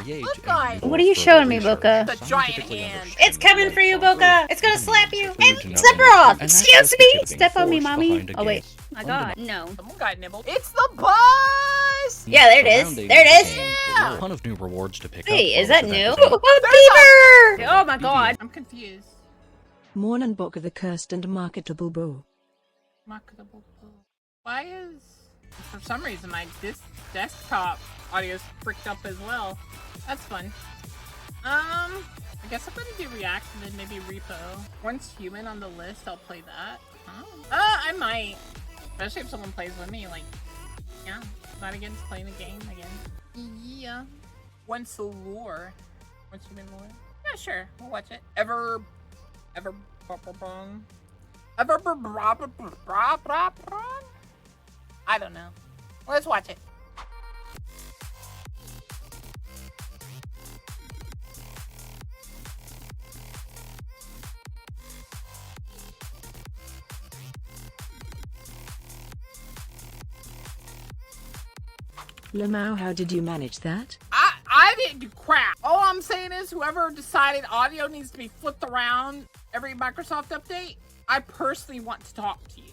create What are you showing me, Boka? The giant hand. It's coming for you, Boka. It's gonna slap you. And step her off. Excuse me. Step on me, mommy. Oh wait. My God, no. Someone got nibbled. It's the bus! Yeah, there it is. There it is. A ton of new rewards to pick up. Hey, is that new? Oh, Beaver! oh my God. I'm confused. Morn and Boka the cursed and marketable bow. Marketable. Why is... For some reason, my desktop audio is fricked up as well. That's fun. I guess I'm gonna do React and then maybe Repo. Once human on the list, I'll play that. Huh? I might. Especially if someone plays with me, like, yeah, not against playing the game again. Yeah. Once the lore. Once human lore. Yeah, sure. We'll watch it. Everberon. I don't know. Let's watch it. Lamau, how did you manage that? I didn't do crap. All I'm saying is whoever decided audio needs to be flipped around every Microsoft update, I personally want to talk to you.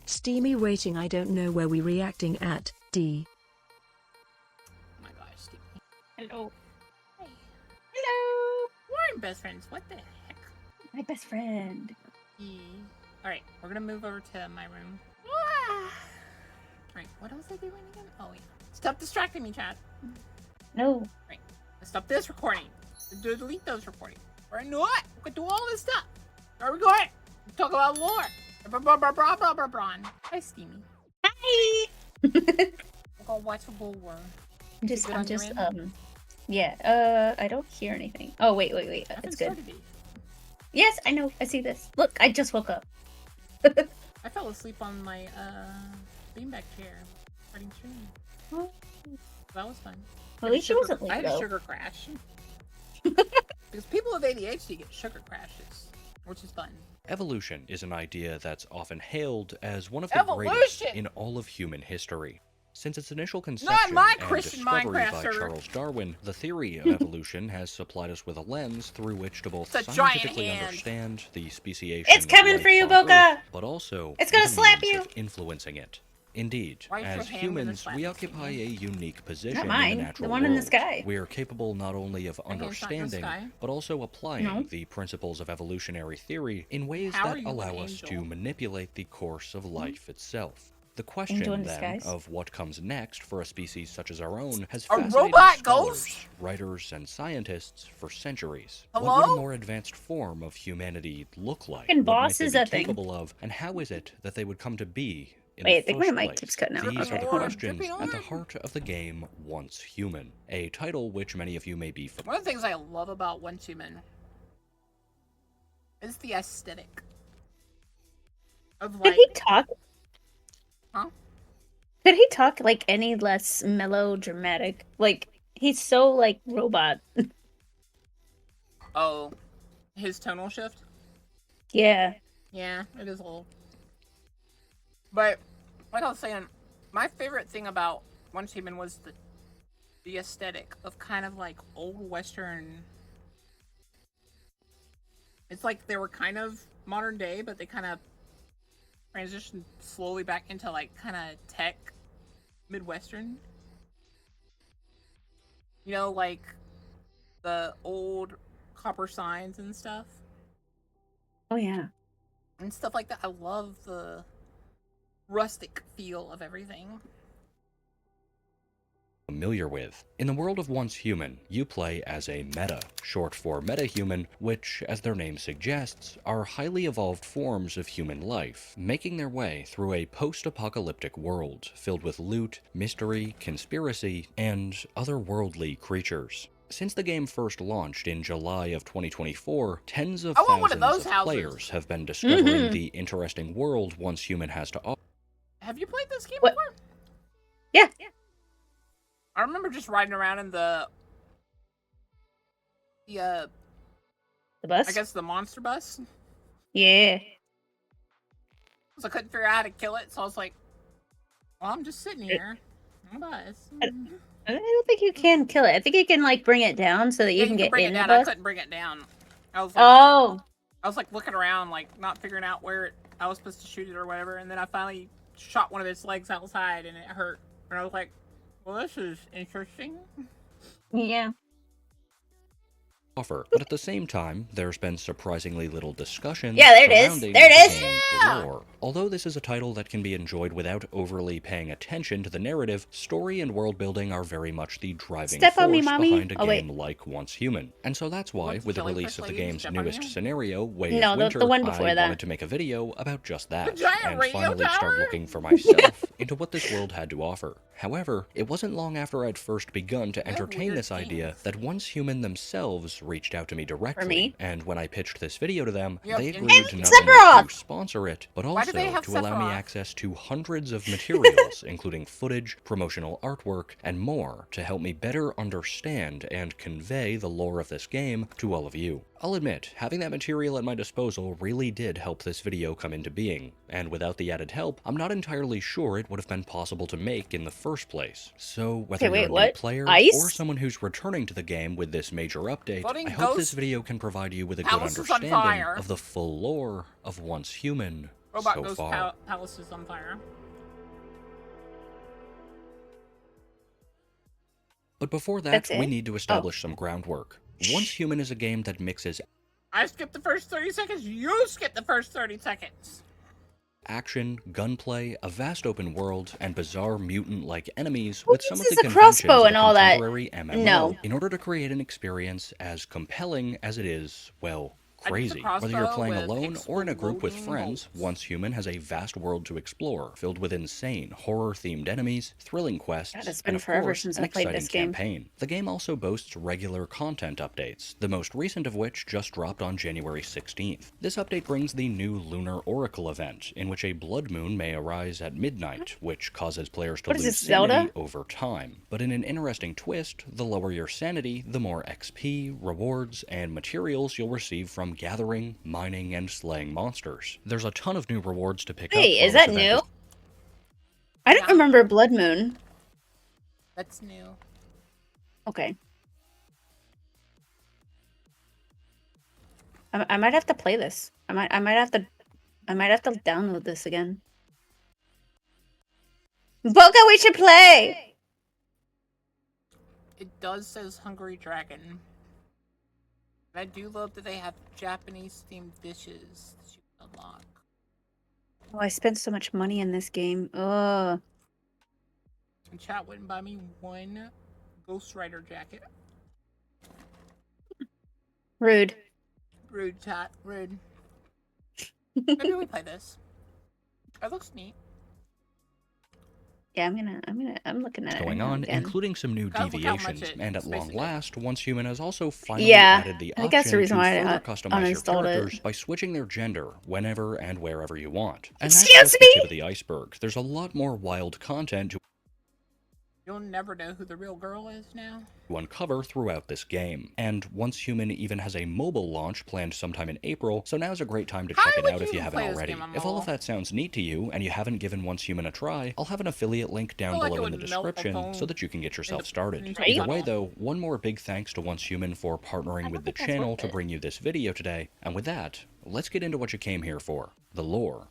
Steamy waiting, I don't know where we reacting at, D. Oh my gosh, Steamy. Hello. Hey. Hello. We're best friends. What the heck? My best friend. Alright, we're gonna move over to my room. Alright, what was I doing again? Oh yeah. Stop distracting me, Chad. No. Right. Let's stop this recording. Delete those recordings. We're not. We can do all this stuff. Where are we going? We talk about lore. Hi, Steamy. Hi. We're gonna watch the lore. Yeah, I don't hear anything. Oh, wait. It's good. Yes, I know. I see this. Look, I just woke up. I fell asleep on my, beanbag chair. Starting stream. Oh. That was fun. Well, at least it wasn't I late, had a though. sugar crash. Because people with ADHD get sugar crashes, which is fun. Evolution is an idea that's often hailed as one of the greatest in all of human history. Since its initial conception and discovery by Charles Darwin, the theory of evolution has supplied us with a lens through which to both scientifically understand the speciation It's coming for you, Boka! but also it's gonna slap you! Influencing it. Indeed, as humans, we occupy a unique position Not mine, in the natural the one world. in the sky. We are capable not only of understanding, but also applying the principles of evolutionary theory in ways that allow us to manipulate the course of life itself. The question, then, of what comes next for a species such as our own has fascinated scholars, writers, and scientists for centuries. What would a more advanced form of humanity look like? What might they be capable of, and how is it that they would come to be? Wait, I think my mic keeps cutting out. These are the questions at the heart of the game Once Human, a title which many of you may be familiar with. One of the things I love about Once Human is the aesthetic of, like... Could he talk? Huh? Could he talk, like, any less melodramatic? Like, he's so, like, robot. Oh, his tonal shift? Yeah. Yeah, it is a little... But, like I was saying, my favorite thing about Once Human was the aesthetic of kind of like old Western. It's like they were kind of modern day, but they kind of transitioned slowly back into like kind of tech Midwestern. You know, like the old copper signs and stuff. Oh, yeah. And stuff like that. I love the rustic feel of everything. Familiar with. In the world of Once Human, you play as a meta, short for metahuman, which, as their name suggests, are highly evolved forms of human life, making their way through a post-apocalyptic world filled with loot, mystery, conspiracy, and otherworldly creatures. Since the game first launched in July of 2024, tens of thousands of players have been discovering the interesting world Once Human has to offer. Have you played this game before? Yeah. I remember just riding around in the bus? I guess the monster bus. Yeah. So I couldn't figure out how to kill it, so I was like, well, I'm just sitting here on a bus. I don't think you can kill it. I think you can like bring it down so that you can get bring in it down. the bus. I couldn't bring it down. I was like looking around, like not figuring out where I was supposed to shoot it or whatever, and then I finally shot one of its legs outside and it hurt. And I was like, well, this is interesting. Yeah. Offer, but at the same time, there's been surprisingly little discussion surrounding the game's lore. Although this is a title that can be enjoyed without overly paying attention to the narrative, story and world building are very much the driving force behind a game like Once Human. And so that's why, with the release of the game's newest scenario, Way of Winter, the one before I wanted to make a video about just that, and finally start looking for myself into what this world had to offer. However, it wasn't long after I'd first begun to entertain this idea that Once Human themselves reached out to me directly, and when I pitched this video to them, they agreed to not only to sponsor it, but also to allow me access to hundreds of materials, including footage, promotional artwork, and more, to help me better understand and convey the lore of this game to all of you. I'll admit, having that material at my disposal really did help this video come into being, and without the added help, I'm not entirely sure it would have been possible to make in the first place. So, whether you're a new player, or someone who's returning to the game with this major update, I hope this video can provide you with a good understanding of the full lore of Once Human so far. Palace is on fire. But before that, we need to establish some groundwork. Once Human is a game that mixes... I skipped the first 30 seconds, you skipped the first 30 seconds! Action, gunplay, a vast open world, and bizarre mutant-like enemies with some of the conventions of a contemporary MMO in order to create an experience as compelling as it is, well, crazy. Whether you're playing alone or in a group with friends, Once Human has a vast world to explore, filled with insane, horror-themed enemies, thrilling quests, and of course, an exciting campaign. The game also boasts regular content updates, the most recent of which just dropped on January 16th. This update brings the new Lunar Oracle event, in which a blood moon may arise at midnight, which causes players to lose sanity over time. But in an interesting twist, the lower your sanity, the more XP, rewards, and materials you'll receive from gathering, mining, and slaying monsters. There's a ton of new rewards to pick up. Hey, is that new? I don't remember Blood Moon. That's new. Okay. I might have to play this. I might have to download this again. Boka, we should play! It does says Hungry Dragon. I do love that they have Japanese-themed dishes that you can unlock. Oh, I spent so much money in this game. Ugh. And chat wouldn't buy me one Ghost Rider jacket. Rude. Rude, chat. Rude. Maybe we play this. It looks neat. Yeah, I'm looking at it going on, again. Including some new deviations, and at long last, Once Human has also finally added the option to further customize your characters by switching their gender whenever and wherever you want. And that's just the tip of the iceberg. There's a lot more wild content to You'll never know who the real girl is now. Uncover throughout this game. And Once Human even has a mobile launch planned sometime in April, so now's a great time to check it out if you haven't already. If all of that sounds neat to you, and you haven't given Once Human a try, I'll have an affiliate link down below in the description so that you can get yourself started. Either way though, one more big thanks to Once Human for partnering with the channel to bring you this video today, and with that, let's get into what you came here for, the lore.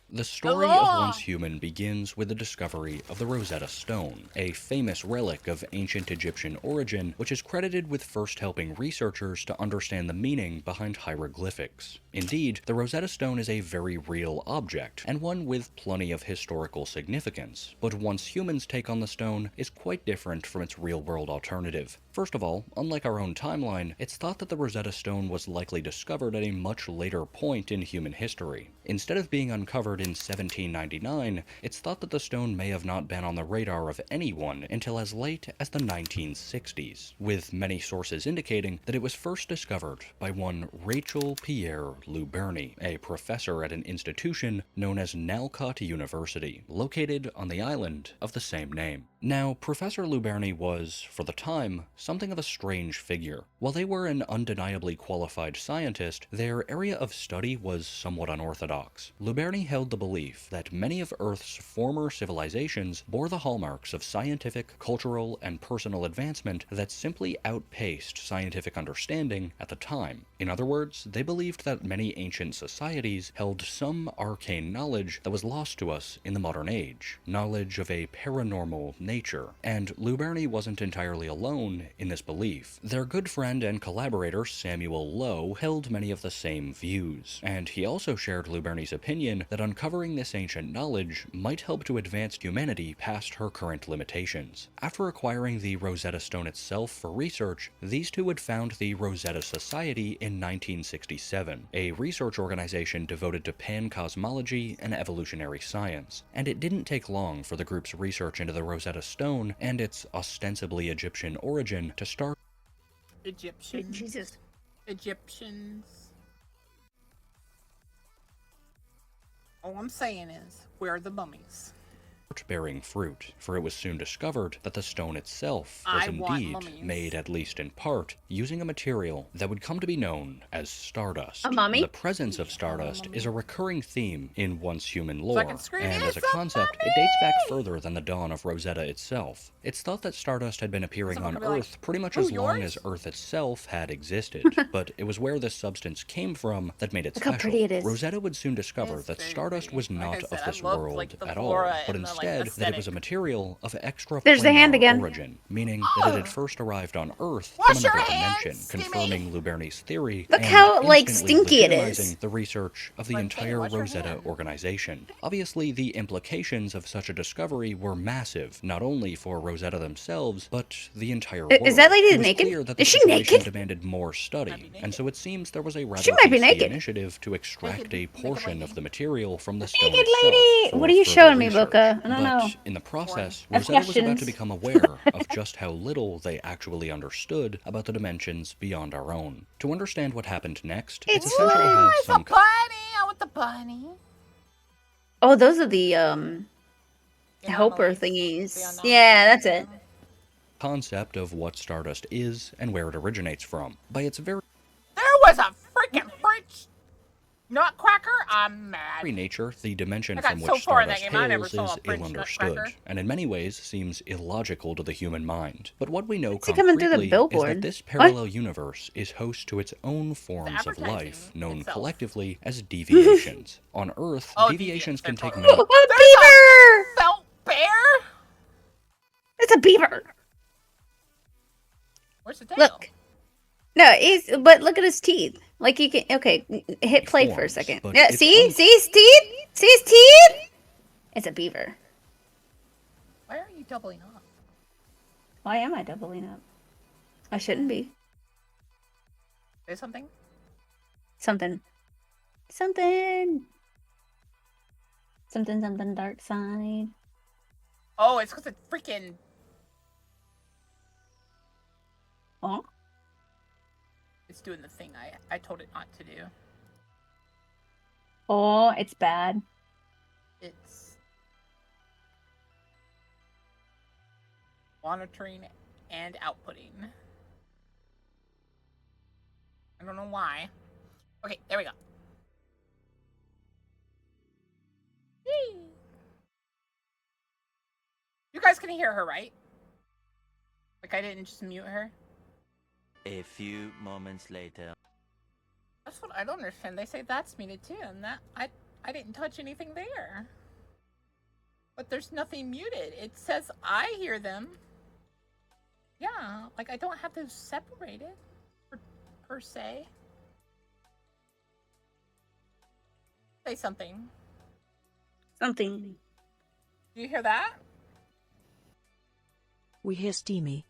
The story of Once Human begins with the discovery of the Rosetta Stone, a famous relic of ancient Egyptian origin which is credited with first helping researchers to understand the meaning behind hieroglyphics. Indeed, the Rosetta Stone is a very real object, and one with plenty of historical significance, but Once Human's take on the stone is quite different from its real-world alternative. First of all, unlike our own timeline, it's thought that the Rosetta Stone was likely discovered at a much later point in human history. Instead of being uncovered in 1799, it's thought that the stone may have not been on the radar of anyone until as late as the 1960s, with many sources indicating that it was first discovered by one Rachel Pierre Luberny, a professor at an institution known as Nalcott University, located on the island of the same name. Now, Professor Luberny was, for the time, something of a strange figure. While they were an undeniably qualified scientist, their area of study was somewhat unorthodox. Luberny held the belief that many of Earth's former civilizations bore the hallmarks of scientific, cultural, and personal advancement that simply outpaced scientific understanding at the time. In other words, they believed that many ancient societies held some arcane knowledge that was lost to us in the modern age, knowledge of a paranormal nature. And Luberny wasn't entirely alone in this belief. Their good friend and collaborator Samuel Lowe held many of the same views, and he also shared Luberny's opinion that uncovering this ancient knowledge might help to advance humanity past her current limitations. After acquiring the Rosetta Stone itself for research, these two would found the Rosetta Society in 1967, a research organization devoted to pan-cosmology and evolutionary science. And it didn't take long for the group's research into the Rosetta Stone and its ostensibly Egyptian origin to start. Egyptians. Jesus. Egyptians. All I'm saying is, where are the mummies? Bearing fruit, for it was soon discovered that the stone itself was indeed made, at least in part, using a material that would come to be known as stardust. A mummy? The presence of stardust is a recurring theme in once human lore, and as a concept, mummy! it dates back further than the dawn of Rosetta itself. It's thought that stardust had been appearing on Earth pretty much as long as Earth itself had existed, but it was where this substance came from that made it Look special. how pretty it is. Rosetta would soon discover that stardust was not of this world at all, but instead that it was a material of extraplanar origin, meaning that it had first arrived on Earth from another dimension, confirming Luberny's theory Look and how, like, instantly stinky it is. legitimizing the research of the entire Rosetta organization. Obviously, the implications of such a discovery were massive, not only for Rosetta themselves, but the entire world. Is that lady It was naked? clear that the Is she situation naked? demanded more study, and so it seems there was a rather She might be hasty naked. initiative to extract a portion of the material from the stone Naked itself lady! for What are you further showing me, research. Boka? I don't But know. in the process, I have Rosetta was about to questions. become aware of just how little they actually understood about the dimensions beyond our own. To understand what happened next, it's essential to have some bunny! I want the bunny. Oh, those are the helper Anomalies. thingies. The anomalies. Yeah, that's it. concept of what stardust is and where it originates from. By its very There was a freaking French nutcracker. I'm mad. nature, the dimension I got from so which far in that stardust game, I never hails saw is a French ill-understood, nutcracker. and in many ways seems illogical to the human mind. But what we know What's he coming through the concretely is billboard? that this What? parallel universe is host to its own forms of advertising life, known itself. collectively as deviations. On Earth, Oh, deviations can take deviants, many Oh, beaver! Felt bear? It's a beaver. Where's the tail? Look. No, but look at his teeth. Like you can, okay, hit play for a forms, second. but Yeah, it's see his teeth? See his teeth? It's a beaver. Why are you doubling up? Why am I doubling up? I shouldn't be. Say something? Something dark side. Oh, it's because it's freaking... Oh, It's doing the thing I told it not to do. oh, it's bad. It's... monitoring and outputting. I don't know why. Okay, there we go. Yay. You guys can hear her, right? Like I didn't just mute her? A few moments later. That's what I don't understand. They say that's muted too, and that I didn't touch anything there. But there's nothing muted. It says I hear them. Yeah, like I don't have those separated per se. Say something. Something. Do you hear that? We hear Steamy.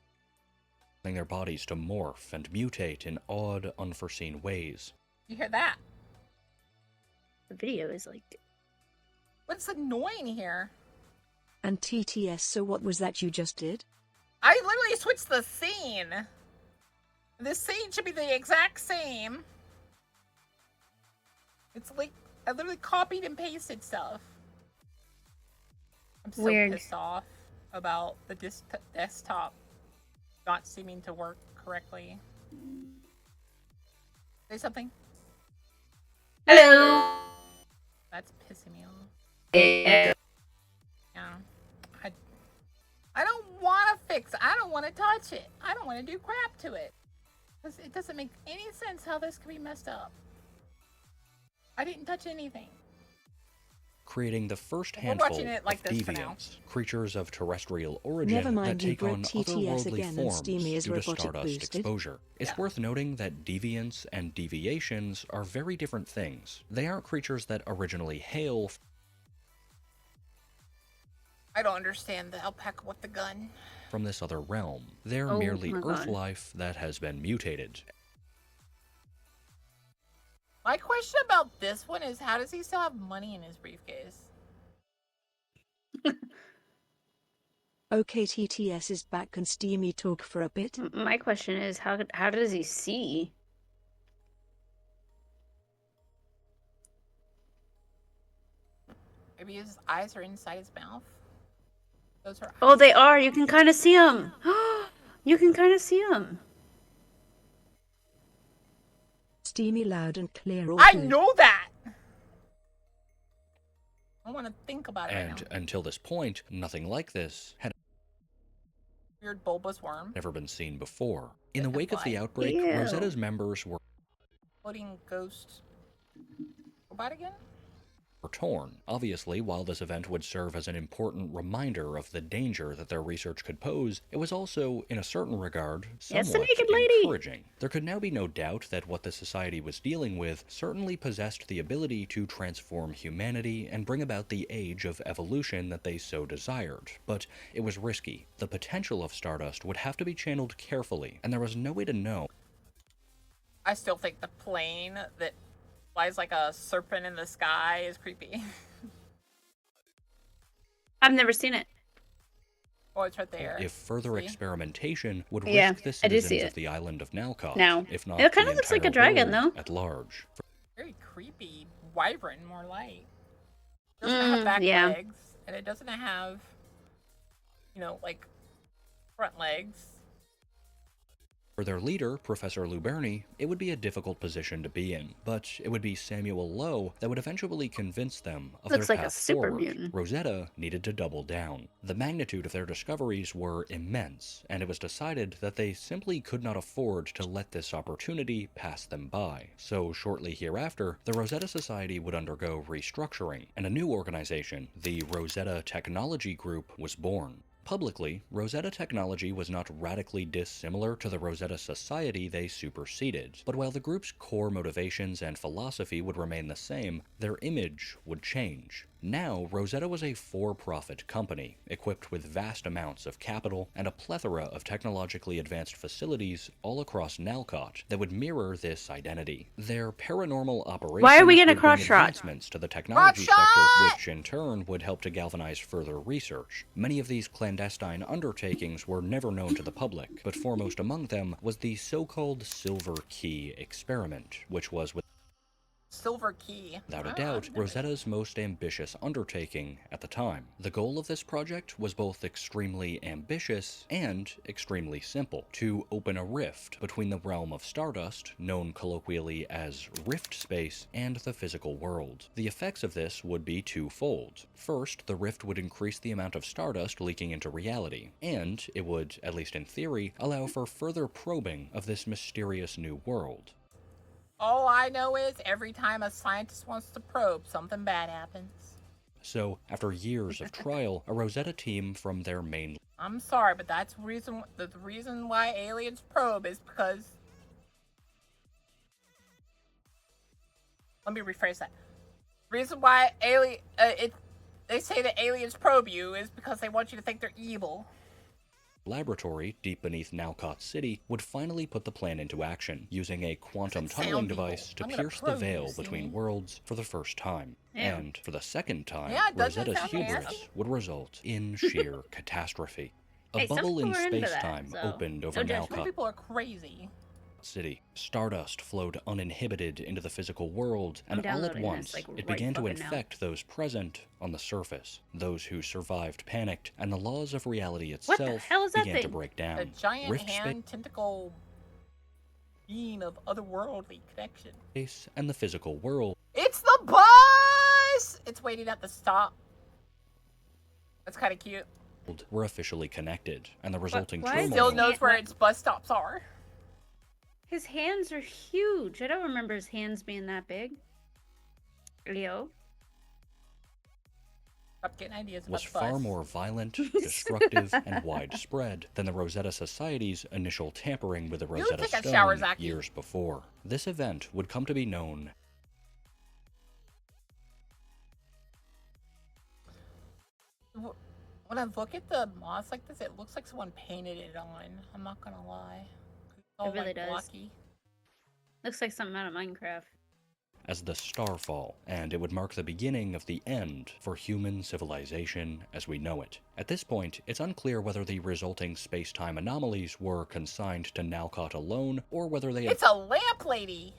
their bodies to morph and mutate in odd, unforeseen ways. You hear that? The video is like... What's annoying here? And TTS, so what was that you just did? I literally switched the scene. This scene should be the exact same. It's like I literally copied and pasted stuff. I'm so Weird. pissed off about the desktop not seeming to work correctly. Say something. Hello. That's pissing me off. Yeah. Yeah. I don't want to fix it. I don't want to touch it. I don't want to do crap to it. Because it doesn't make any sense how this could be messed up. I didn't touch anything. Creating the first handful of deviants, creatures of terrestrial origin that take on otherworldly forms due to Stardust exposure. It's worth noting that deviants and deviations are very different things. They aren't creatures that originally hail. I don't understand the alpaca with the gun. From this other realm. They're merely Earth life that has been mutated. My question about this one is, how does he still have money in his briefcase? Okay, TTS is back. Can Steamy talk for a bit? My question is, how does he see? Maybe his eyes are inside his mouth? Those are Oh, they are! You can kind of see them! You can kind of see them! Steamy, loud and clear. I know that! I want to think about it And right now. until this point, nothing like this had Weird bulbous worm. never been seen before. In the wake of the outbreak, Rosetta's members were Floating ghost robot again? torn. Obviously, while this event would serve as an important reminder of the danger that their research could pose, it was also, in a certain regard, somewhat encouraging. There could now be no doubt that what the society was dealing with certainly possessed the ability to transform humanity and bring about the age of evolution that they so desired. But it was risky. The potential of Stardust would have to be channeled carefully, and there was no way to know. I still think the plane that flies like a serpent in the sky is creepy. I've never seen it. Oh, it's right there. If further experimentation would risk the citizens of the island of Nalcott, if not it kind of looks like a dragon, though. At large. Very creepy. Wyvern, more like. It doesn't have back legs, and it doesn't have, you know, like, front legs. For their leader, Professor Luberni, it would be a difficult position to be in, but it would be Samuel Lowe that would eventually convince them of their path forward. Rosetta needed to double down. The magnitude of their discoveries were immense, and it was decided that they simply could not afford to let this opportunity pass them by. So shortly hereafter, the Rosetta Society would undergo restructuring, and a new organization, the Rosetta Technology Group, was born. Publicly, Rosetta Technology was not radically dissimilar to the Rosetta Society they superseded, but while the group's core motivations and philosophy would remain the same, their image would change. Now, Rosetta was a for-profit company, equipped with vast amounts of capital and a plethora of technologically advanced facilities all across Nalcott that would mirror this identity. Their paranormal operations Why are we getting a would bring cross-shot? advancements to the technology sector, which in turn would help to galvanize further research. Many of these clandestine undertakings were never known to the public, but foremost among them was the so-called Silver Key experiment, which was Silver Key. without a doubt, Rosetta's most ambitious undertaking at the time. The goal of this project was both extremely ambitious and extremely simple: to open a rift between the realm of Stardust, known colloquially as Rift Space, and the physical world. The effects of this would be twofold. First, the rift would increase the amount of Stardust leaking into reality, and it would, at least in theory, allow for further probing of this mysterious new world. All I know is every time a scientist wants to probe, something bad happens. So, after years of trial, a Rosetta team from their main... I'm sorry, but that's the reason why aliens probe is because... Let me rephrase that. The reason why they say that aliens probe you is because they want you to think they're evil. Laboratory deep beneath Nalcott City would finally put the plan into action, using a quantum tunneling device to pierce the veil between worlds for the first time. Yeah. And for the second time, Rosetta's hubris would result in sheer catastrophe. A bubble in space-time opened over Nalcott. People are crazy. city. Stardust flowed uninhibited into the physical world, and all at once, it began to infect those present on the surface. Those who survived panicked, and the laws of reality itself began to break down. A giant hand tentacle being of otherworldly connection. Space and the physical world. It's the bus! It's waiting at the stop. That's kind of cute. Were officially connected, and the resulting turmoil still knows where its bus stops are. His hands are huge. I don't remember his hands being that big. Leo. Stop getting ideas about was far more violent, destructive, and widespread than the Rosetta Society's initial tampering with the Rosetta Stone years before. This event would come to be known when I look at the moss like this, it looks like someone painted it on. I'm not gonna lie. It really does. Blocky. Looks like something out of Minecraft. As the Starfall, and it would mark the beginning of the end for human civilization as we know it. At this point, it's unclear whether the resulting space-time anomalies were consigned to Nalcott alone, or whether they It's a lamp lady!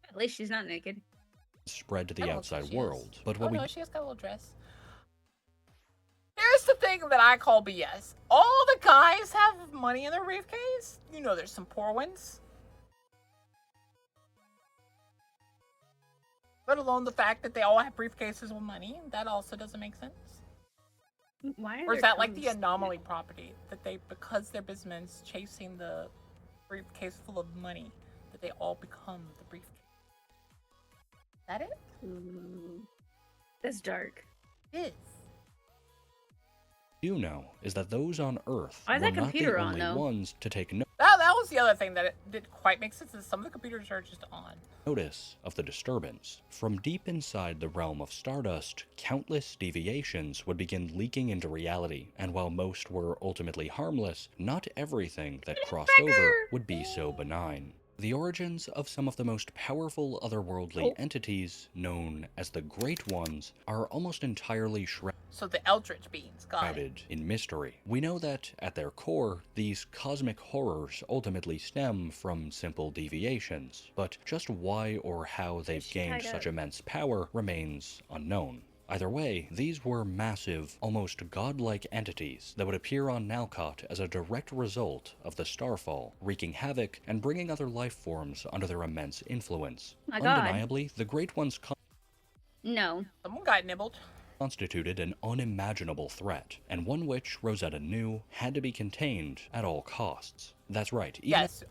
At least she's not naked. Spread to the outside world. But what she has got a little dress. Here's the thing that I call BS. All the guys have money in their briefcase. You know there's some poor ones. Let alone the fact that they all have briefcases with money. That also doesn't make sense. Why or is that like the anomaly property? That they, because they're businessmen chasing the briefcase full of money, that they all become the briefcase. Is that it? That's dark. It is. You know is that those on Earth were not the only ones to take That was the other thing that it didn't quite make sense, is some of the computers are just on. Notice of the disturbance. From deep inside the realm of Stardust, countless deviations would begin leaking into reality, and while most were ultimately harmless, not everything that crossed over would be so benign. The origins of some of the most powerful otherworldly entities, known as the Great Ones, are almost entirely shrouded. So the Eldritch beings, got it. In mystery. We know that, at their core, these cosmic horrors ultimately stem from simple deviations, but just why or how they've gained such immense power remains unknown. Either way, these were massive, almost godlike entities that would appear on Nalcott as a direct result of the Starfall, wreaking havoc and bringing other life forms under their immense influence. Undeniably, the Great Ones someone got nibbled. Constituted an unimaginable threat, and one which Rosetta knew had to be contained at all costs. That's right. Yes,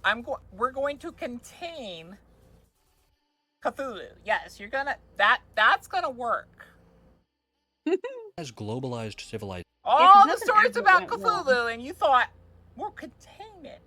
we're going to contain Cthulhu. Yes, you're gonna. That's gonna work. As globalized civilization. All the stories about Cthulhu, and you thought we'll contain it.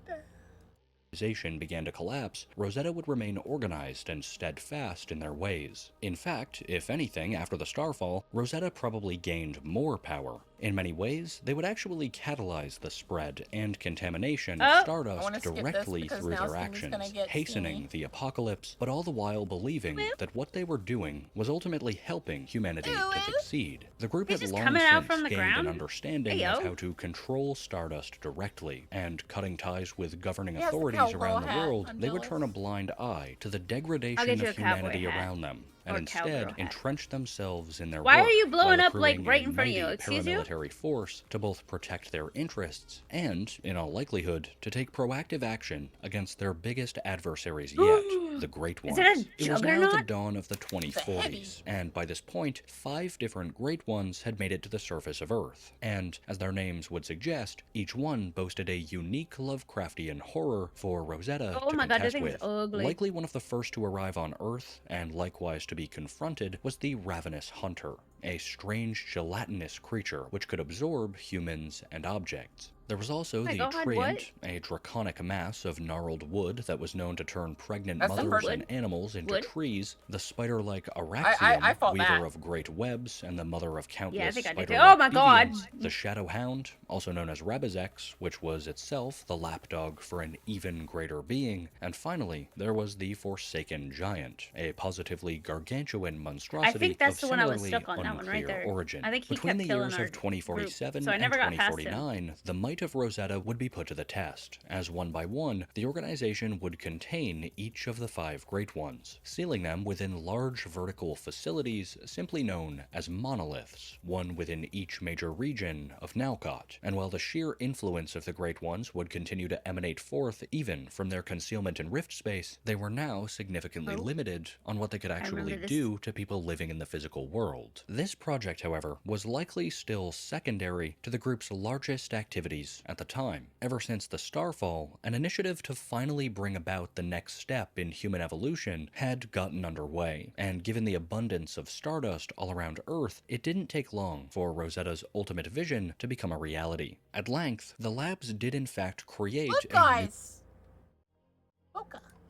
Began to collapse, Rosetta would remain organized and steadfast in their ways. In fact, if anything, after the Starfall, Rosetta probably gained more power. In many ways, they would actually catalyze the spread and contamination of Stardust directly through their actions, hastening the apocalypse, but all the while believing that what they were doing was ultimately helping humanity to succeed. The group had long since gained an understanding of how to control Stardust directly, and cutting ties with governing authorities around the world, they would turn a blind eye to the degradation of humanity around them, and instead entrench themselves in their work. Why are you blowing up like right in front of you? Excuse you? Paramilitary force to both protect their interests and, in all likelihood, to take proactive action against their biggest adversaries yet, the Great Ones. It was now the dawn of the 2040s, and by this point, 5 different Great Ones had made it to the surface of Earth, and, as their names would suggest, each one boasted a unique Lovecraftian horror for Rosetta to contest with. Likely one of the first to arrive on Earth, and likewise to be confronted, was the Ravenous Hunter, a strange gelatinous creature which could absorb humans and objects. There was also the Treant, a draconic mass of gnarled wood that was known to turn pregnant mothers and animals into trees, the spider-like Araxium, weaver of great webs and the mother of countless spider-like deviants, the Shadow Hound, also known as Rabazex, which was itself the lapdog for an even greater being, and finally, there was the Forsaken Giant, a positively gargantuan monstrosity of similarly unclear origin. Between the years of 2047 and 2049, the might fate of Rosetta would be put to the test, as one by one, the organization would contain each of the 5 Great Ones, sealing them within large vertical facilities simply known as monoliths, one within each major region of Nalcott. And while the sheer influence of the Great Ones would continue to emanate forth even from their concealment in rift space, they were now significantly limited on what they could actually do to people living in the physical world. This project, however, was likely still secondary to the group's largest activities at the time. Ever since the Starfall, an initiative to finally bring about the next step in human evolution had gotten underway, and given the abundance of stardust all around Earth, it didn't take long for Rosetta's ultimate vision to become a reality. At length, the labs did in fact create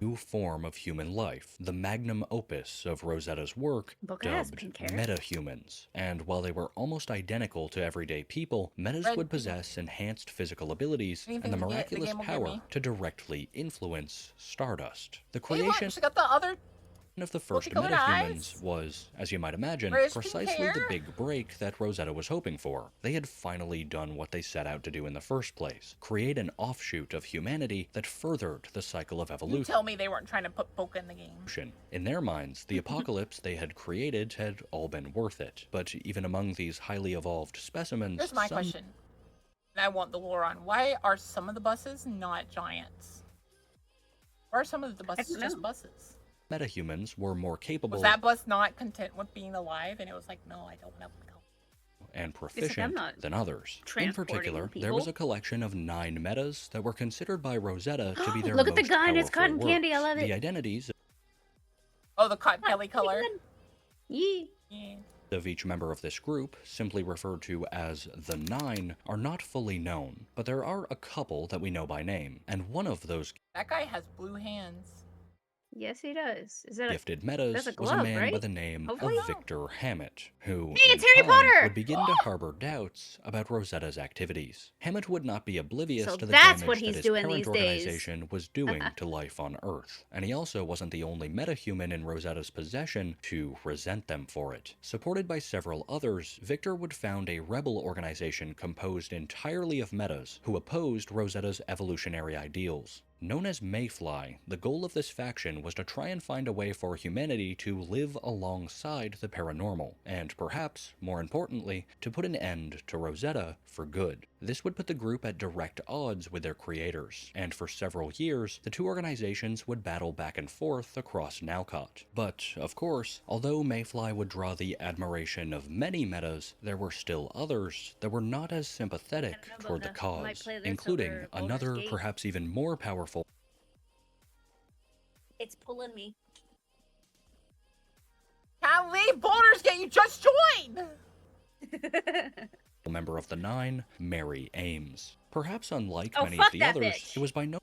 new form of human life, the magnum opus of Rosetta's work, dubbed metahumans. And while they were almost identical to everyday people, metas would possess enhanced physical abilities and the miraculous power to directly influence stardust. The creation of the first metahumans was, as you might imagine, precisely the big break that Rosetta was hoping for. They had finally done what they set out to do in the first place, create an offshoot of humanity that furthered the cycle of evolution. You tell me they weren't trying to put Boka in the game. In their minds, the apocalypse they had created had all been worth it. But even among these highly evolved specimens, here's my question. And I want the lore on. Why are some of the buses not giants? Why are some of the buses just buses? Metahumans were more capable. Was that bus not content with being alive? And it was like, no, I don't want to go. And proficient than others. In particular, there was a collection of 9 metas that were considered by Rosetta to be their Look most at the gun, it's powerful cotton candy, I love works. it. The identities the cotton candy color. Yeah. of each member of this group, simply referred to as the 9, are not fully known, but there are a couple that we know by name, and one of those That guy has blue hands. Yes, he does. Is that gifted metas was a man by the name of Victor Hammett, who Hey, it's in Harry time Potter! would begin to harbor doubts about Rosetta's activities. Hammett would not be oblivious to the that's damage what that he's his doing parent these organization was doing to life on Earth, and he also wasn't the only metahuman in Rosetta's possession to resent them for it. Supported by several others, Victor would found a rebel organization composed entirely of metas who opposed Rosetta's evolutionary ideals. Known as Mayfly, the goal of this faction was to try and find a way for humanity to live alongside the paranormal, and perhaps, more importantly, to put an end to Rosetta for good. This would put the group at direct odds with their creators, and for several years, the two organizations would battle back and forth across Nalcott. But, of course, although Mayfly would draw the admiration of many metas, there were still others that were not as sympathetic toward the cause, including another, perhaps even more powerful It's pulling me. Can't leave Boulders Gate, you just joined! member of the 9, Mary Ames. Perhaps unlike many fuck of the that others, bitch. it was by no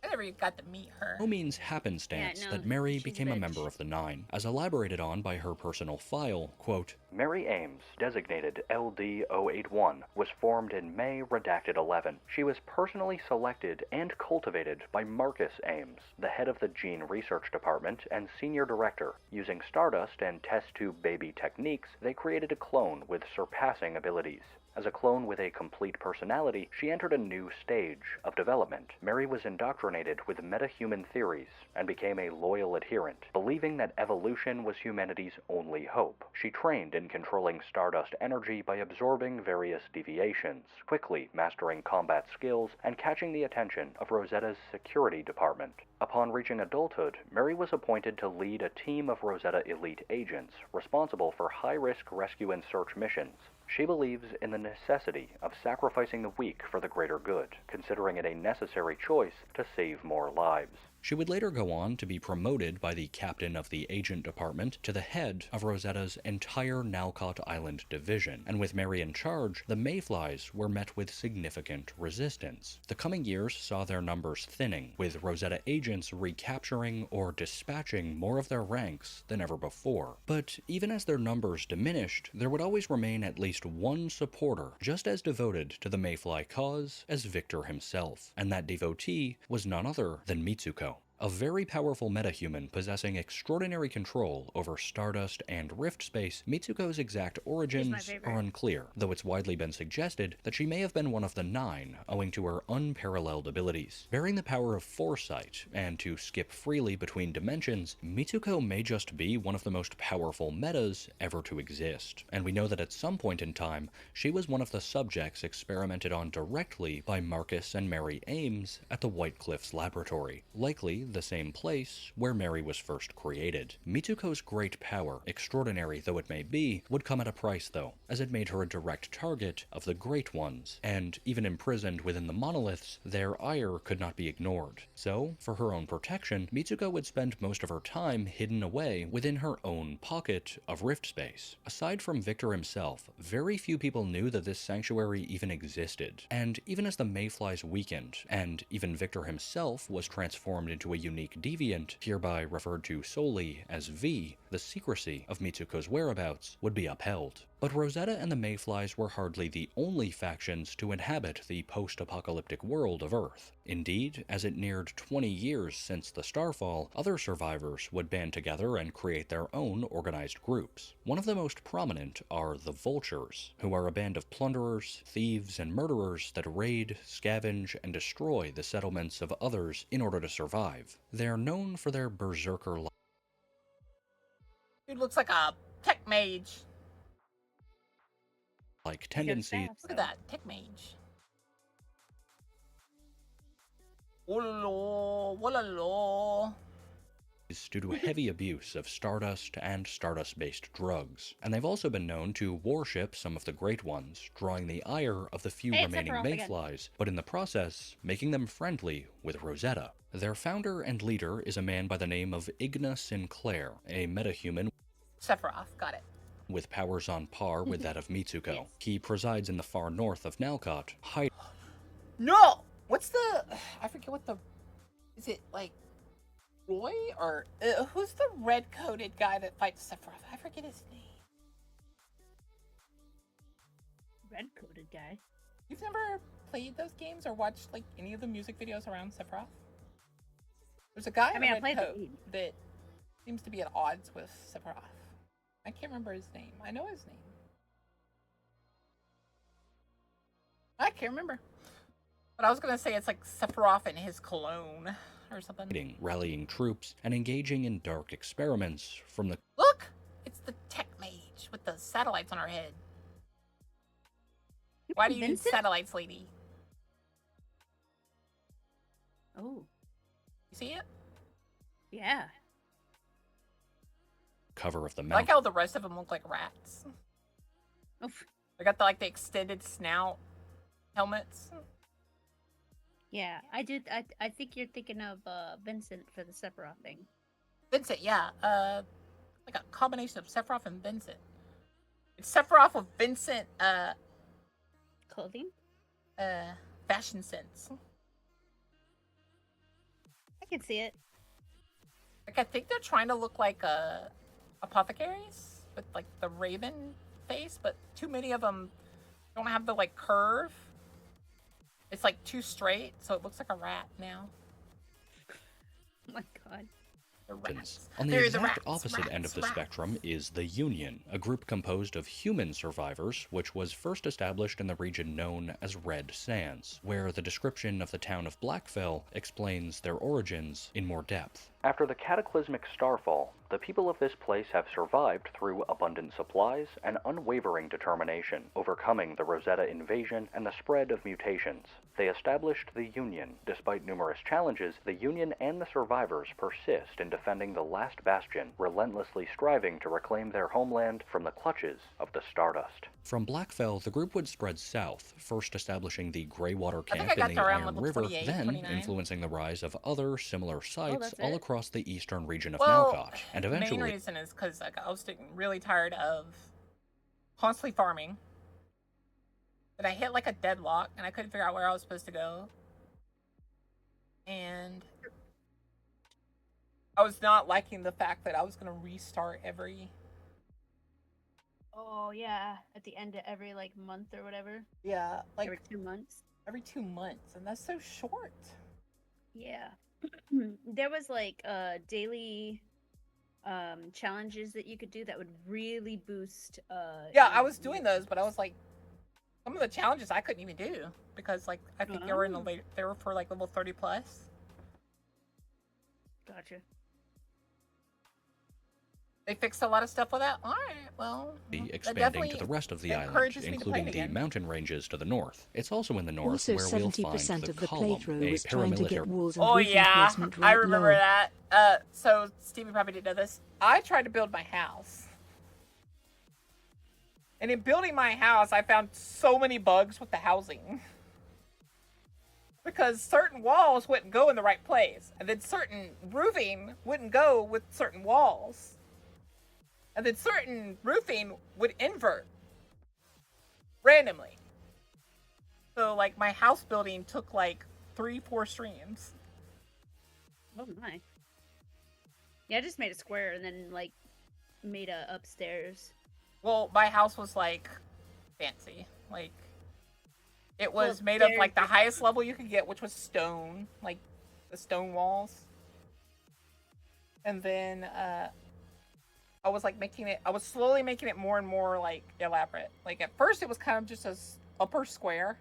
I never even got to meet her. means happenstance that Mary became a member of the 9, as elaborated on by her personal file, quote, Mary Ames, designated LD-081, was formed in May redacted 11. She was personally selected and cultivated by Marcus Ames, the head of the Gene Research Department and senior director. Using Stardust and test tube baby techniques, they created a clone with surpassing abilities. As a clone with a complete personality, she entered a new stage of development. Mary was indoctrinated with metahuman theories and became a loyal adherent, believing that evolution was humanity's only hope. She trained in controlling Stardust energy by absorbing various deviations, quickly mastering combat skills and catching the attention of Rosetta's security department. Upon reaching adulthood, Mary was appointed to lead a team of Rosetta elite agents responsible for high-risk rescue and search missions. She believes in the necessity of sacrificing the weak for the greater good, considering it a necessary choice to save more lives. She would later go on to be promoted by the captain of the agent department to the head of Rosetta's entire Nalcott Island division, and with Mary in charge, the Mayflies were met with significant resistance. The coming years saw their numbers thinning, with Rosetta agents recapturing or dispatching more of their ranks than ever before. But even as their numbers diminished, there would always remain at least one supporter just as devoted to the Mayfly cause as Victor himself, and that devotee was none other than Mitsuko. A very powerful metahuman possessing extraordinary control over Stardust and Rift Space, Mitsuko's exact origins are unclear, though it's widely been suggested that she may have been one of the 9, owing to her unparalleled abilities. Bearing the power of foresight, and to skip freely between dimensions, Mitsuko may just be one of the most powerful metas ever to exist, and we know that at some point in time, she was one of the subjects experimented on directly by Marcus and Mary Ames at the White Cliffs Laboratory, likely the same place where Mary was first created. Mitsuko's great power, extraordinary though it may be, would come at a price though, as it made her a direct target of the Great Ones, and even imprisoned within the monoliths, their ire could not be ignored. So, for her own protection, Mitsuko would spend most of her time hidden away within her own pocket of Rift Space. Aside from Victor himself, very few people knew that this sanctuary even existed, and even as the Mayflies weakened, and even Victor himself was transformed into a unique deviant, hereby referred to solely as V, the secrecy of Mitsuko's whereabouts would be upheld. But Rosetta and the Mayflies were hardly the only factions to inhabit the post-apocalyptic world of Earth. Indeed, as it neared 20 years since the Starfall, other survivors would band together and create their own organized groups. One of the most prominent are the Vultures, who are a band of plunderers, thieves, and murderers that raid, scavenge, and destroy the settlements of others in order to survive. They are known for their berserker Dude looks like a tech mage. like tendencies. Look at that, tech mage. Wololo. Due to heavy abuse of Stardust and Stardust-based drugs, and they've also been known to worship some of the Great Ones, drawing the ire of the few remaining Mayflies, but in the process, making them friendly with Rosetta. Their founder and leader is a man by the name of Igna Sinclair, a metahuman Sephiroth, got it. with powers on par with that of Mitsuko. Yes. He presides in the far north of Nalcott, No! What's the... I forget what the... Is it, like... Roy? Or... who's the red-coated guy that fights Sephiroth? I forget his name. Red-coated guy? You've never played those games or watched, like, any of the music videos around Sephiroth? There's a guy in a red coat that seems to be at odds with Sephiroth. I can't remember his name. I know his name. I can't remember. But I was gonna say it's like Sephiroth and his cologne or something. Rallying troops and engaging in dark experiments from the... Look! It's the tech mage with the satellites on her head. Why do you use satellites, lady? Oh. You see it? Yeah. Cover of the mouth. I like how the rest of them look like rats. Oof. They got the extended snout helmets. Yeah, I think you're thinking of Vincent for the Sephiroth thing. Vincent, yeah. Like a combination of Sephiroth and Vincent. It's Sephiroth with Vincent clothing? Fashion sense. I can see it. Like I think they're trying to look like apothecaries with like the raven face, but too many of them don't have the like curve. It's like too straight, so it looks like a rat now. Oh my god. On the exact opposite end of the spectrum is the Union, a group composed of human survivors, which was first established in the region known as Red Sands, where the description of the town of Blackfell explains their origins in more depth. After the cataclysmic starfall, the people of this place have survived through abundant supplies and unwavering determination, overcoming the Rosetta invasion and the spread of mutations. They established the Union. Despite numerous challenges, the Union and the survivors persist in defending the last bastion, relentlessly striving to reclaim their homeland from the clutches of the Stardust. From Blackfell, the group would spread south, first establishing the Greywater Camp in the Iron River, then influencing the rise of other similar sites all across the eastern region of Nalcott, and eventually... The main reason is because I was getting really tired of constantly farming. But I hit like a deadlock, and I couldn't figure out where I was supposed to go. And I was not liking the fact that I was going to restart every... Oh, yeah. At the end of every, like, month or whatever. Yeah. Like every 2 months. Every 2 months, and that's so short. Yeah. there was like daily challenges that you could do that would really boost yeah, I was doing those, but I was like, some of the challenges I couldn't even do because like I think they were in the they were for like level 30 plus. Gotcha. They fixed a lot of stuff with that. All right, well, expanding to the rest of the island, including the mountain ranges to the north. It's also in the north also, where we'll find the Column, a paramilitary. Oh yeah, I remember that. So Stevie probably didn't know this. I tried to build my house, and in building my house, I found so many bugs with the housing. Because certain walls wouldn't go in the right place, and then certain roofing wouldn't go with certain walls. And then certain roofing would invert randomly. So like my house building took like 3-4 streams. Oh my. Yeah, I just made a square and then like made a upstairs. Well, my house was like fancy. Like it was made of like the highest level you could get, which was stone, like the stone walls. And then I was like I was slowly making it more and more like elaborate. Like at first it was kind of just a upper square.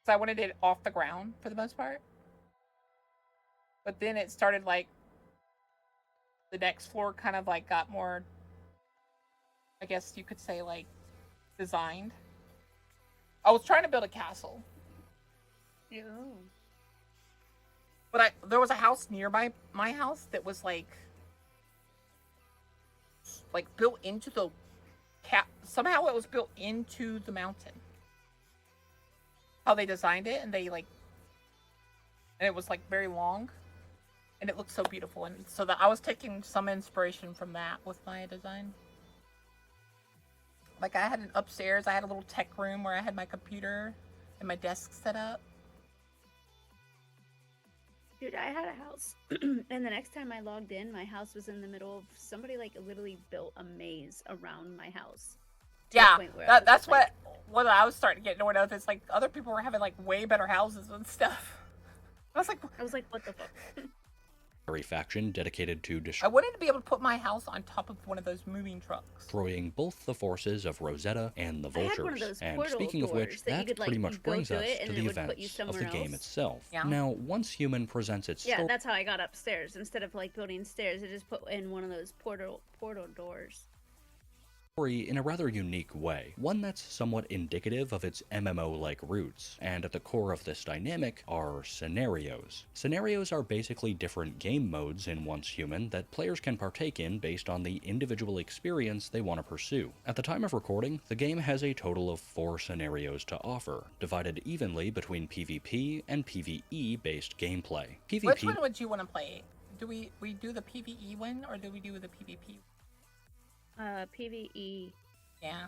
So I wanted it off the ground for the most part. But then it started like, the next floor kind of like got more, I guess you could say like designed. I was trying to build a castle. Ew. But there was a house nearby my house that was like built into the somehow it was built into the mountain. How they designed it, and it was like very long, and it looked so beautiful, and so that I was taking some inspiration from that with my design. Like I had an upstairs, I had a little tech room where I had my computer and my desk set up. Dude, I had a house, and the next time I logged in, my house was in the middle of somebody like literally built a maze around my house. Yeah, that's like, what I was starting to get annoyed with. It's like other people were having like way better houses and stuff. I was like, what the fuck? Faction dedicated to I wanted to be able to put my house on top of one of those moving trucks, destroying both the forces of Rosetta and the Vultures. And speaking of which, that pretty much brings us to the events of the game itself. Yeah. Now, once human presents its story, that's how I got upstairs. Instead of like building stairs, I just put in one of those portal doors. In a rather unique way, one that's somewhat indicative of its MMO-like roots, and at the core of this dynamic are scenarios. Scenarios are basically different game modes in Once Human that players can partake in based on the individual experience they want to pursue. At the time of recording, the game has a total of 4 scenarios to offer, divided evenly between PvP and PvE-based gameplay. Which one would you want to play? Do we do the PvE one, or do we do the PvP? PvE. Yeah,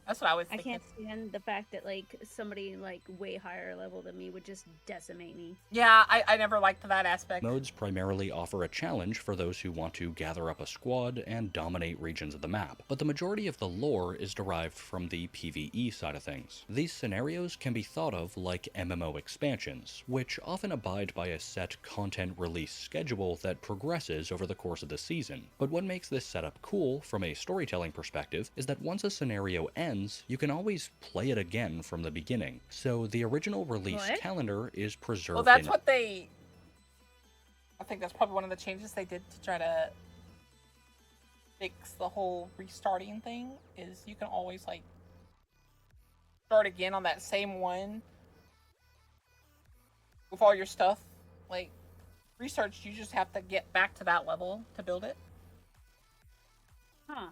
that's what I was thinking. I can't stand the fact that like somebody like way higher level than me would just decimate me. Yeah, I never liked that aspect. Modes primarily offer a challenge for those who want to gather up a squad and dominate regions of the map, but the majority of the lore is derived from the PvE side of things. These scenarios can be thought of like MMO expansions, which often abide by a set content release schedule that progresses over the course of the season. But what makes this setup cool from a storytelling perspective is that once a scenario ends, you can always play it again from the beginning. So the original release calendar is preserved. Well, that's what I think that's probably one of the changes they did to try to fix the whole restarting thing, is you can always like start again on that same one with all your stuff. Like research, you just have to get back to that level to build it. Huh.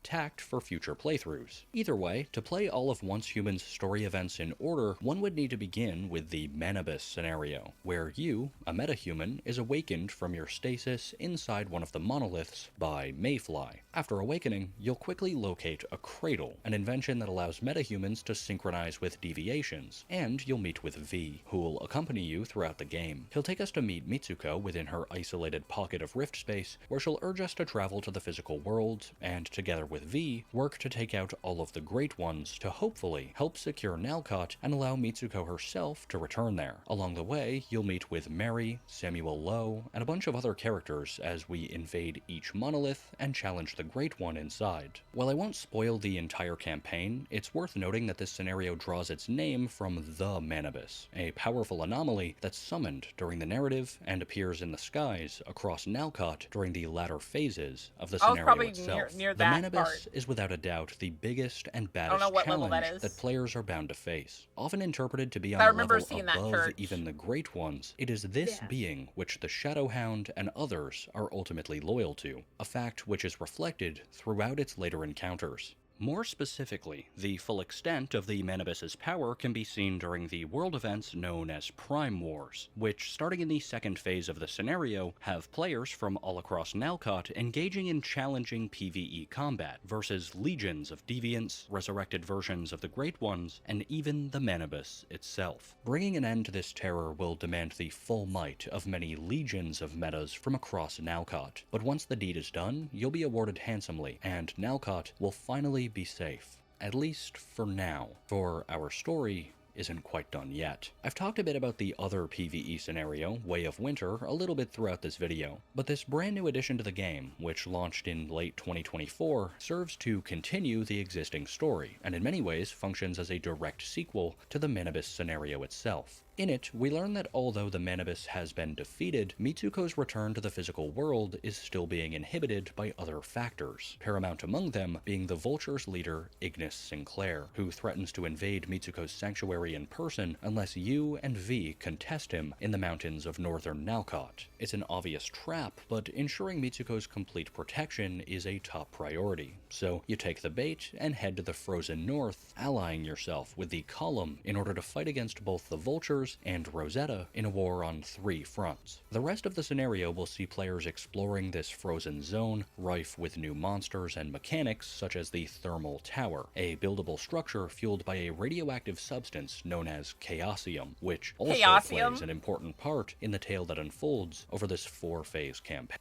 Tact for future playthroughs. Either way, to play all of Once Human's story events in order, one would need to begin with the Manibus scenario, where you, a metahuman, is awakened from your stasis inside one of the monoliths by Mayfly. After awakening, you'll quickly locate a cradle, an invention that allows metahumans to synchronize with deviations, and you'll meet with V, who will accompany you throughout the game. He'll take us to meet Mitsuko within her isolated pocket of rift space, where she'll urge us to travel to the physical world, and together with with V, work to take out all of the Great Ones to hopefully help secure Nalcott and allow Mitsuko herself to return there. Along the way, you'll meet with Mary, Samuel Lowe, and a bunch of other characters as we invade each monolith and challenge the Great One inside. While I won't spoil the entire campaign, it's worth noting that this scenario draws its name from the Manibus, a powerful anomaly that's summoned during the narrative and appears in the skies across Nalcott during the latter phases of the scenario itself. Near the that Manibus part. is without a doubt the biggest and baddest challenge that players are bound to face. Often interpreted to be on a level above even the Great Ones, it is this being which the Shadowhound and others are ultimately loyal to, a fact which is reflected throughout its later encounters. More specifically, the full extent of the Manibus's power can be seen during the world events known as Prime Wars, which, starting in the second phase of the scenario, have players from all across Nalcott engaging in challenging PvE combat versus legions of deviants, resurrected versions of the Great Ones, and even the Manibus itself. Bringing an end to this terror will demand the full might of many legions of metas from across Nalcott, but once the deed is done, you'll be awarded handsomely, and Nalcott will finally be safe. At least for now. For our story isn't quite done yet. I've talked a bit about the other PvE scenario, Way of Winter, a little bit throughout this video, but this brand new addition to the game, which launched in late 2024, serves to continue the existing story, and in many ways functions as a direct sequel to the Manibus scenario itself. In it, we learn that although the Manibus has been defeated, Mitsuko's return to the physical world is still being inhibited by other factors, paramount among them being the Vulture's leader, Ignis Sinclair, who threatens to invade Mitsuko's sanctuary in person unless you and V contest him in the mountains of northern Nalcott. It's an obvious trap, but ensuring Mitsuko's complete protection is a top priority, so you take the bait and head to the frozen north, allying yourself with the Column in order to fight against both the Vultures and Rosetta in a war on 3 fronts. The rest of the scenario will see players exploring this frozen zone, rife with new monsters and mechanics such as the Thermal Tower, a buildable structure fueled by a radioactive substance known as Chaosium, which also plays an important part in the tale that unfolds over this 4-phase campaign.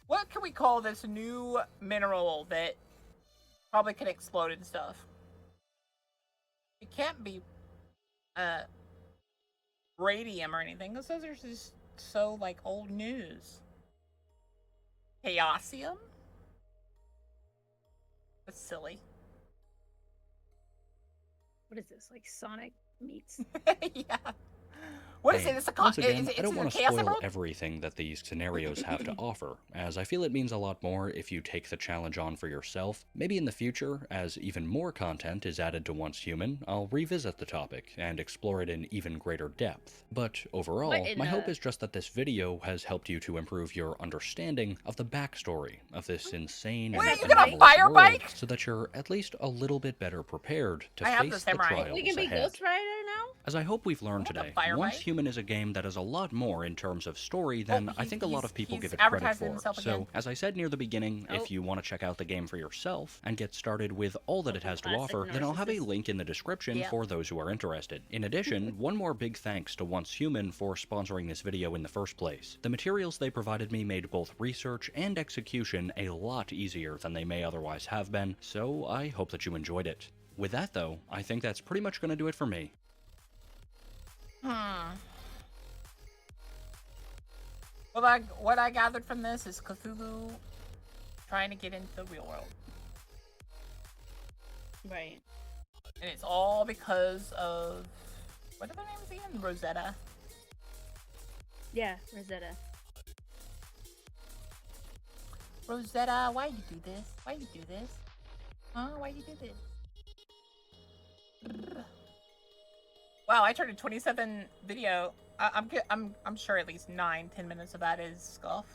What can we call this new mineral that probably can explode and stuff? It can't be radium or anything. Those are just so like old news. Chaosium? That's silly. What is this? Like Sonic meets? Yeah. What is it? It's a once again, I don't want to spoil everything that these scenarios have to offer, as I feel it means a lot more if you take the challenge on for yourself. Maybe in the future, as even more content is added to Once Human, I'll revisit the topic and explore it in even greater depth. But overall, my hope is just that this video has helped you to improve your understanding of the backstory of this insane and anomalous world, so that you're at least a little bit better prepared to face the trials We can be ahead. Ghost Rider now? As I hope we've learned today, Once Human is a game that is a lot more in terms of story than I think a lot of people give it credit for. So, as I said near the beginning, if you want to check out the game for yourself and get started with all that it has to offer, then I'll have a link in the description for those who are interested. In addition, one more big thanks to Once Human for sponsoring this video in the first place. The materials they provided me made both research and execution a lot easier than they may otherwise have been, so I hope that you enjoyed it. With that though, I think that's pretty much going to do it for me. Well, what I gathered from this is Cthulhu trying to get into the real world. Right. And it's all because of... What are their names again? Rosetta? Yeah, Rosetta. Rosetta, why you do this? Why you do this? Huh? Why you do this? Wow, I turned a 27 video. I'm sure at least 9-10 minutes of that is scuff.